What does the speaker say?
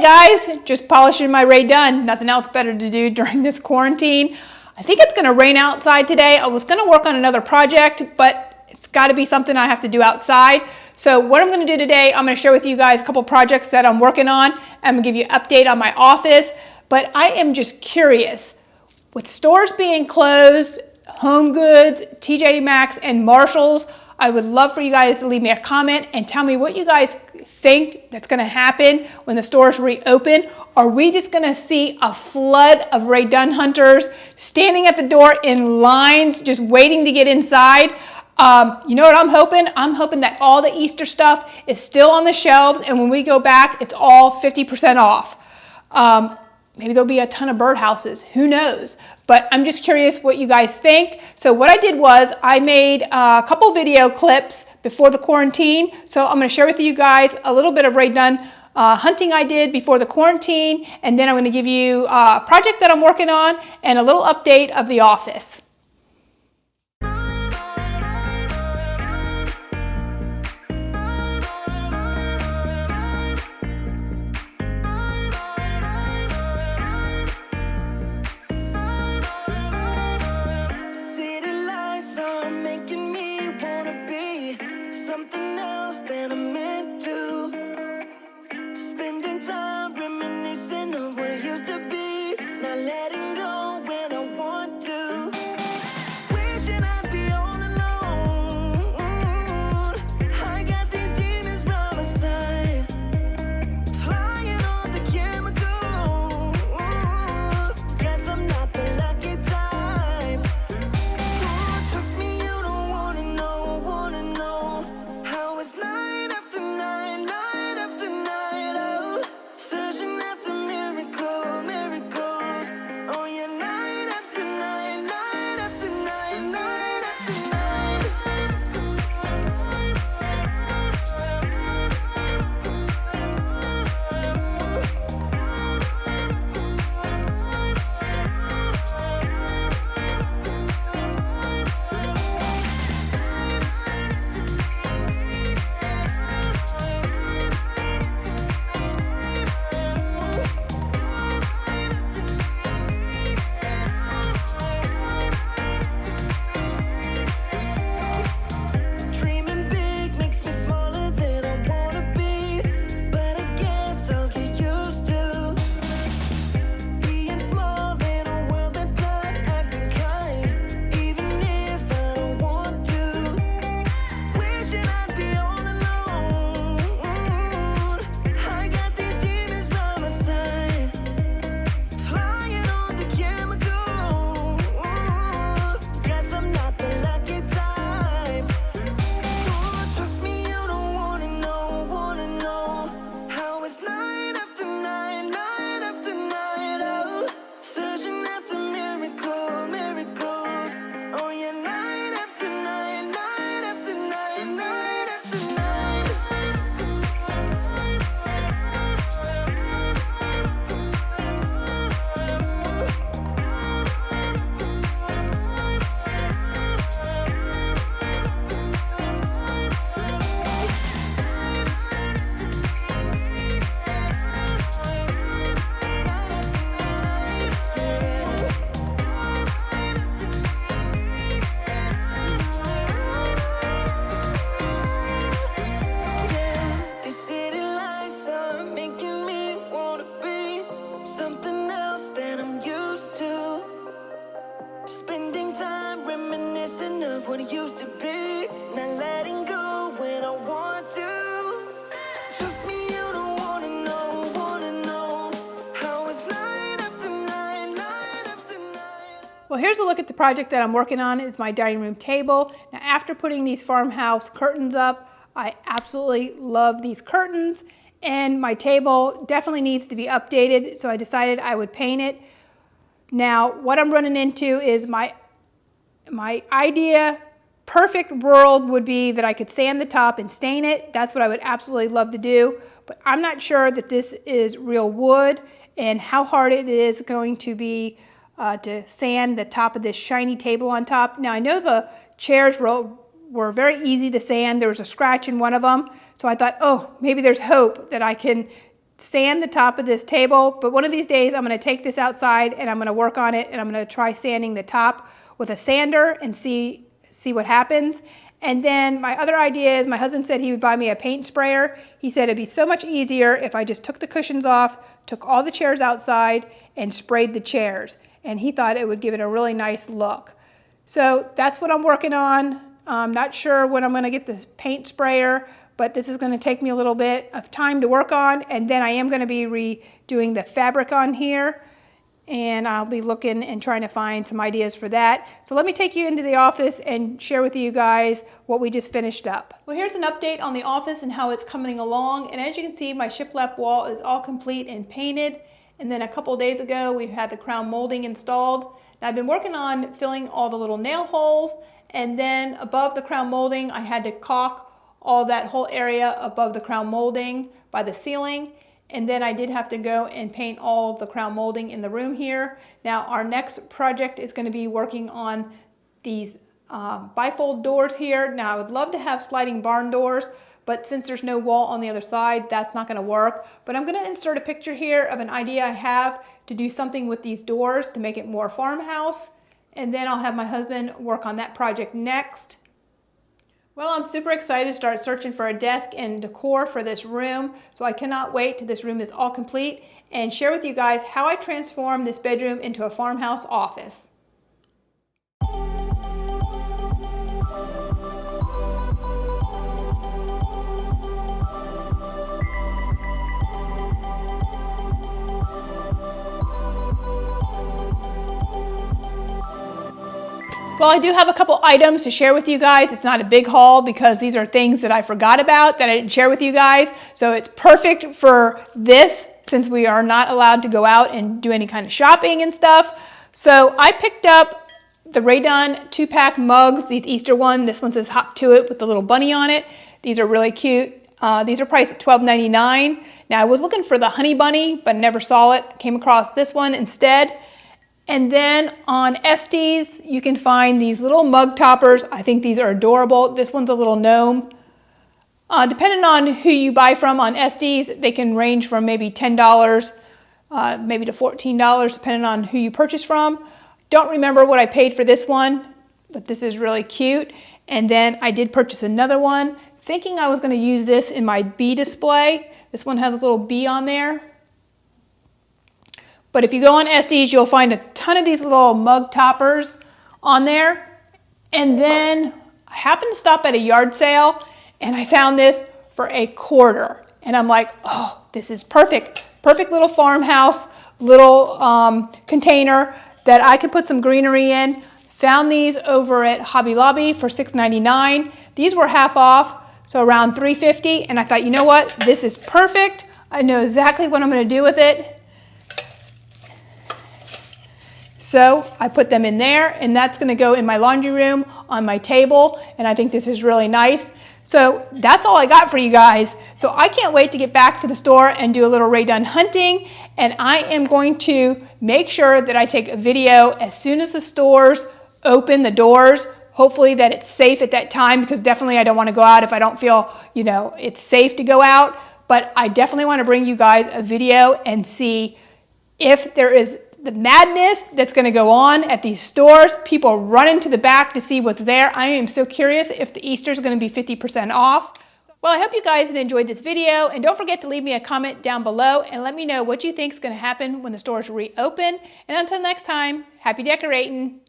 guys, just polishing my Rae Dunn. Nothing else better to do during this quarantine. I think it's gonna rain outside today. I was gonna work on another project, but it's gotta be something I have to do outside. So what I'm gonna do today, I'm gonna share with you guys a couple projects that I'm working on. I'm gonna give you an update on my office, but I am just curious. With stores being closed, Home Goods, TJ Maxx, and Marshalls, I would love for you guys to leave me a comment and tell me what you guys think that's gonna happen when the stores reopen. Are we just gonna see a flood of Rae Dunn hunters standing at the door in lines, just waiting to get inside? You know what I'm hoping? I'm hoping that all the Easter stuff is still on the shelves, and when we go back, it's all 50% off. Maybe there'll be a ton of birdhouses, who knows? But I'm just curious what you guys think. So what I did was I made a couple video clips before the quarantine. So I'm gonna share with you guys a little bit of Rae Dunn hunting I did before the quarantine, and then I'm gonna give you a project that I'm working on and a little update of the office. Well, here's a look at the project that I'm working on. It's my dining room table. Now, after putting these farmhouse curtains up, I absolutely love these curtains, and my table definitely needs to be updated, so I decided I would paint it. Now, what I'm running into is my idea perfect world would be that I could sand the top and stain it. That's what I would absolutely love to do, but I'm not sure that this is real wood and how hard it is going to be to sand the top of this shiny table on top. Now I know the chairs were very easy to sand. There was a scratch in one of them, so I thought, oh, maybe there's hope that I can sand the top of this table, but one of these days I'm going to take this outside and I'm going to work on it, and I'm going to try sanding the top with a sander and see what happens. And then my other idea is, my husband said he would buy me a paint sprayer. He said it'd be so much easier if I just took the cushions off, took all the chairs outside, and sprayed the chairs. And he thought it would give it a really nice look. So that's what I'm working on. I'm not sure when I'm going to get this paint sprayer, but this is going to take me a little bit of time to work on. And then I am going to be redoing the fabric on here. And I'll be looking and trying to find some ideas for that. So let me take you into the office and share with you guys what we just finished up. Well, here's an update on the office and how it's coming along. And as you can see, my shiplap wall is all complete and painted. And then a couple days ago, we've had the crown molding installed. Now, I've been working on filling all the little nail holes. And then above the crown molding, I had to caulk all that whole area above the crown molding by the ceiling. And then I did have to go and paint all the crown molding in the room here. Now, our next project is going to be working on these bifold doors here. Now, I would love to have sliding barn doors, but since there's no wall on the other side, that's not going to work. But I'm going to insert a picture here of an idea I have to do something with these doors to make it more farmhouse. And then I'll have my husband work on that project next. Well, I'm super excited to start searching for a desk and decor for this room. So I cannot wait till this room is all complete and share with you guys how I transform this bedroom into a farmhouse office. Well, I do have a couple items to share with you guys. It's not a big haul because these are things that I forgot about that I didn't share with you guys. So it's perfect for this since we are not allowed to go out and do any kind of shopping and stuff. So I picked up the Rae Dunn 2-pack mugs, these Easter one. This one says Hop to It with the little bunny on it. These are really cute. These are priced at $12.99. Now I was looking for the honey bunny, but never saw it. Came across this one instead. And then on Estes, you can find these little mug toppers. I think these are adorable. This one's a little gnome. Depending on who you buy from on Estes, they can range from maybe $10, maybe to $14, depending on who you purchase from. Don't remember what I paid for this one, but this is really cute. And then I did purchase another one, thinking I was going to use this in my bee display. This one has a little bee on there. But if you go on Estes, you'll find a ton of these little mug toppers on there. And then I happened to stop at a yard sale and I found this for $1.25. And I'm like, oh, this is perfect. Perfect little farmhouse, little container that I can put some greenery in. Found these over at Hobby Lobby for $6.99. These were half off, so around $3.50. And I thought, you know what? This is perfect. I know exactly what I'm going to do with it. So I put them in there, and that's going to go in my laundry room on my table, and I think this is really nice. So that's all I got for you guys. So I can't wait to get back to the store and do a little Rae Dunn hunting, and I am going to make sure that I take a video as soon as the stores open the doors. Hopefully that it's safe at that time, because definitely I don't want to go out if I don't feel, it's safe to go out. But I definitely want to bring you guys a video and see if there is the madness that's going to go on at these stores. People running to the back to see what's there. I am so curious if the Easter is going to be 50% off. Well, I hope you guys enjoyed this video, and don't forget to leave me a comment down below and let me know what you think is going to happen when the stores reopen. And until next time, happy decorating.